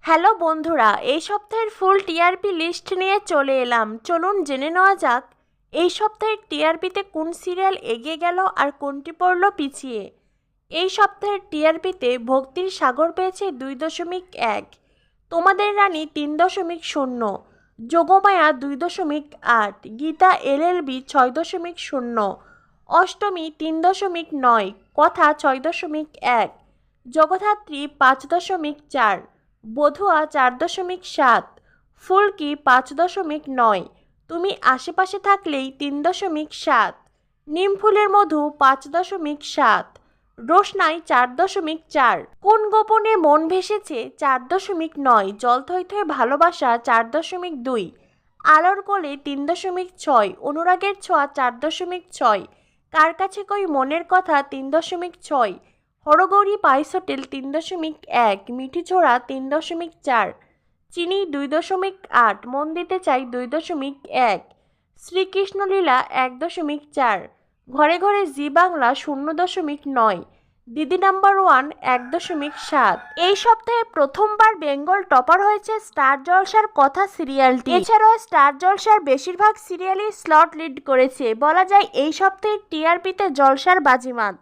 Hello বন্ধুরা, এই সপ্তাহের ফুল টিআরপি লিস্ট নিয়ে চলে এলাম। চলুন জেনে নেওয়া যাক এই সপ্তাহের টিআরপিতে কোন সিরিয়াল এগিয়ে গেল আর কোনটি পড়ল পিছিয়ে। এই সপ্তাহের টিআরপিতে ভক্তির সাগর পেয়েছে 2.1, তোমাদের রানী 3.0, যোগমায়া 2.8, গীতা এলএলবি 6.0, অষ্টমী 3.9, কথা 6.1, জগদ্ধাত্রী 5.4, বধুয়া 4.7, ফুলকি 5.9, তুমি আশেপাশে থাকলেই 3.7, নিমফুলের মধু 5.7, রোশনাই 4.4, কোন গোপনে মন ভেসেছে 4.9, জল থই থই ভালোবাসা 4.2, আলোর কোলে 3.6, অনুরাগের ছোঁয়া 4.6, কার কাছে কই মনের কথা 3.6, হরগৌরী পাইস হোটেল 3.1, মিঠি ছোড়া 3.4, চিনি 2.8, মন দিতে চাই 2.1, শ্রীকৃষ্ণলীলা 1.4, ঘরে ঘরে জি বাংলা 0.9, দিদি নাম্বার 1 1.7। এই সপ্তাহে প্রথমবার বেঙ্গল টপার হয়েছে স্টার জলসার কথা সিরিয়ালটি। এছাড়াও স্টার জলসার বেশিরভাগ সিরিয়ালই স্লট লিড করেছে। বলা যায় এই সপ্তাহে টিআরপিতে জলসার বাজিমাত।